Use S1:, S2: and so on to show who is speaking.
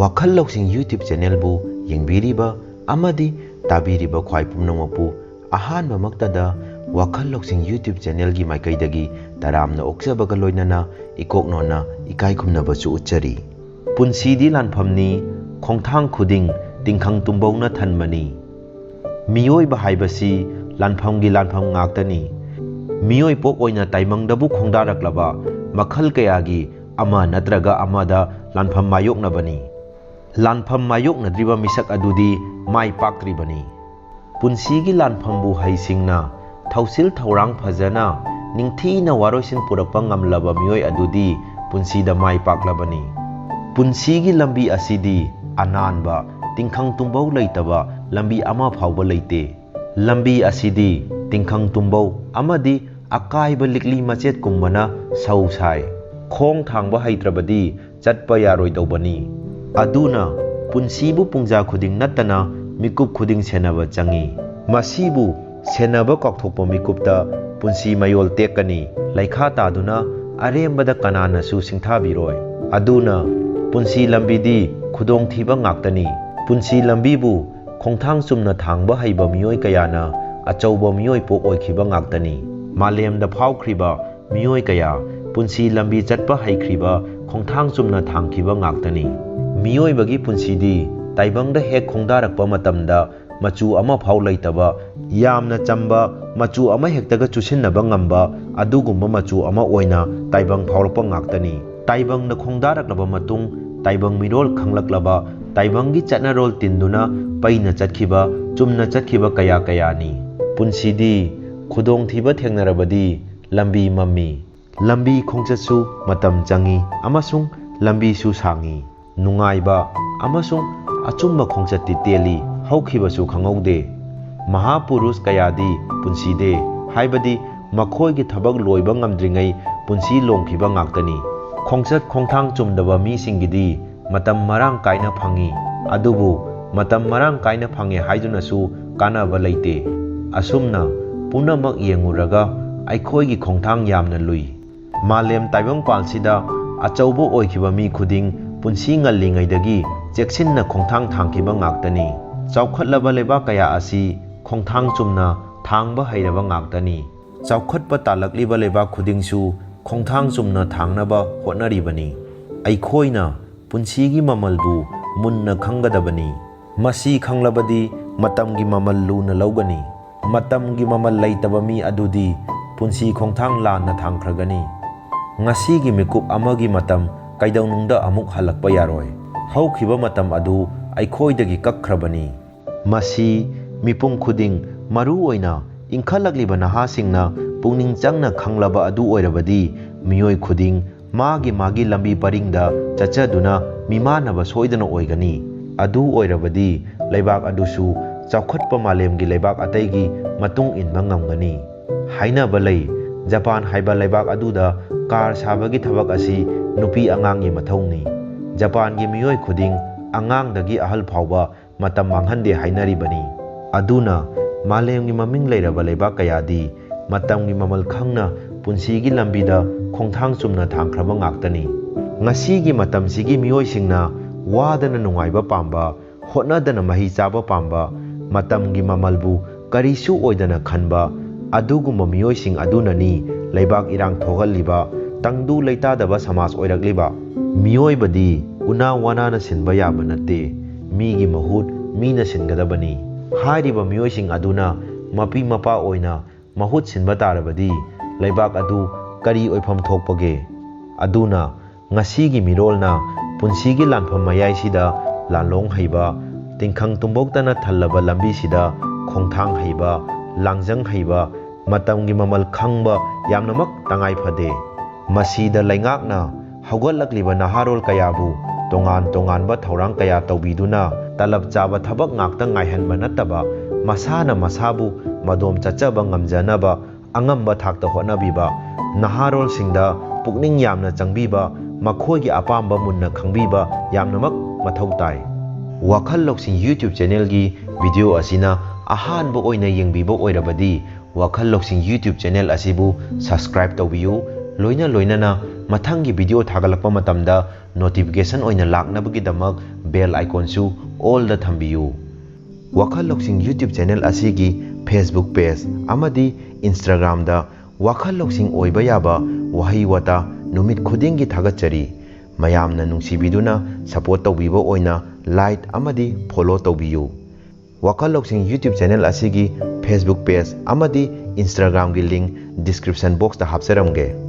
S1: WAKHAL LOUSING YouTube channel bu yengbiriba amadi tabiriba khwai pumnamapu ahanba maktada WAKHAL LOUSING YouTube channel gi maikaidagi taramna oksabaga loinana ikoknona ikai khumnaba chu uchari Punshidi LANFAMNI Khongthang Khuding TINGKHANG TUMBOUNA Thanbani Mioiba haibasi lanfamgi lanfam ngaktani Mioipok oina taibangdabu khongdaraklaba makhal kayagi ama nattraga amada lanfam mayoknabani lanfam mayoknadriba misak adudi mai paktribani Punshigi lanfambu haisingna thausil thaurang phajana ningthina waroisin purakpa ngamlaba mioi adudi punsida mai paklabani Punshigi lambi asidi ananba tingkhang tumbau leitaba lambi ama phauba leite lambi asidi tingkhang tumbau amadi akaiba likli machet kumbana sau sai khongthang ba haitrabadi chatpa yaroi dobani aduna punsibu pungja khuding natana mikup khuding senaba changi masibu senaba kokthokpa mikupta punsi mayol tekani laikha taduna arembada kanana su singthabiroi aduna punsi lambidi khudong thiba ngaktani punsi lambibu khongthang chumna thangba haiba mioi kayana achauba mioipok oikhiba ngaktani malemda phaukhriba mioi kaya punsi lambi chatpa haikriba khongthang chumna thangkhiba ngaktani mioibagi punsidi taibangda hek khongdarakpa matamda machu ama phau leitaba yamna chamba machu ama hektaga chusinnaba ngamba adugumba machu ama oina taibang phaurakpa ngaktani taibangna khongdaraklaba matung taibang mirol khanglaklaba taibangi chatnarol tinduna paina chatkhiba chumna chatkhiba kaya kayani punsidi khudong thiba thengnarabadi lambi mammi lambi khongchatsu matam changi amasung lambi su sangi nungaiba amasung achumba khongchatti teli haukhiba su khangaude mahapurush kayadi punside haibadi makhoi gi thabak loiba ngamdringai punsi longkhiba ngaktani khongchat khongthang chumdaba mi singidi matam marang kaina phangi adubu matam marang kaina phange haiduna su kanaba leite asumna punamak yenguraga aikhoi gi khongthang yamna lui malem taibang palsida achaubo oikhiba mi khuding punsi ngallingaidagi cheksinna khongthang thangkiba ngaktani chaukhatlaba leba kaya asi khongthang chumna thangba hairaba ngaktani chaukhatpa talakliba leba khudingsu khongthang chumna thangnaba hotnaribani aikhoina punsigi mamalbu munna khangadabani masi khanglabadi matamgi mamal luna laugani matamgi mamal leitaba mi adudi punsi khongthang lana thangkhragani ngasigi mikup amagi matam kaidaunungda amuk halakpa yaroi haukhiba matam adu aikhoidagi kakhrabani masi mipung khuding maru oina ingkhalagliba nahasingna pungning changna khanglaba adu oirabadi mioi khuding magi lambi paringda chachaduna mimanaba soidana oigani adu oirabadi leibak adusu chaukhatpa malemgi leibak ataigi matung inba ngamgani hainaba lei Japan haiba leibak aduda car साबगी थबक असी नुपी अंगांगी मथौनी Japan की मियोय खुदिंग अंगांगदगी अहल फावबा मतम मांगहंदे हाइनरिबनी अदुना मालेमगी ममिंग लेरबा लेबा कयादी मतमगी ममल खंगना पुंसीगी लंबीदा खोंगथांग Chumna थांख्रबा ngaktani ngasiगी मतमसिगी मियोयसिंगना वादना नुंगाइबा पांबा होटनादना मही चाबा पांबा मतमगी ममलबु करिसु ओइदना खनबा अदुगुम मियोयसिंग अदुननी लेबाक इरांग थोगलिबा तंगदु लेतादबा समाज ओइरकलिबा मियोइबदी उना वानाना सिनबा याबा नते मीगी महुत मीना सिनगदबनी हारिबा मियोइसिंग अदुना मपी मपा ओइना महुत सिनबा तारबदी लेबाक अदु करी ओइफम थोकपगे अदुना ngasiगी मिरोलना पुंसीगी लानफम मयाइसिदा लानलोंग हैबा तिंखंग तुंबोक्तना थल्लबा लंबीसिदा खोंगथांग हैबा लांगजंग हैबा मतमगी ममल खंगबा यामनमक तंगाई फदे मसीदा लैंगाकना हौगलक्लिबा नहारोल कयाबु तोंगान तोंगानबा थौरांग कया तौबीदुना तलब चाबा थबक ngaktang ngaihनबा नतबा मसाना मसाबु मदोम चचबा ngamjanaba angamba thakta hotnabiba naharol singda pukning yamna changbíba makhoigi apamba munna khangbiba yamnamak mathau tai wakhal lousing YouTube channel gi video asina ahanba oina yengbiba oirabadi WAKHAL LOUSING YouTube channel asibu subscribe tawbiyu loina loinana mathanggi video thagalakpa matamda notification oina laknabagidamak bell icon su all da thambiyu. Wakhal Lousing YouTube channel asigi Facebook page amadi Instagram da Wakhal Lousing oiba yaba wahi wata numit khuding gi thagachari. Mayamna Nungshibiduna support tawbiba oina like amadi follow tawbiyu. Wakhal Lousing YouTube channel asigi Facebook page amadi Instagram gi link description box da hapsaramge.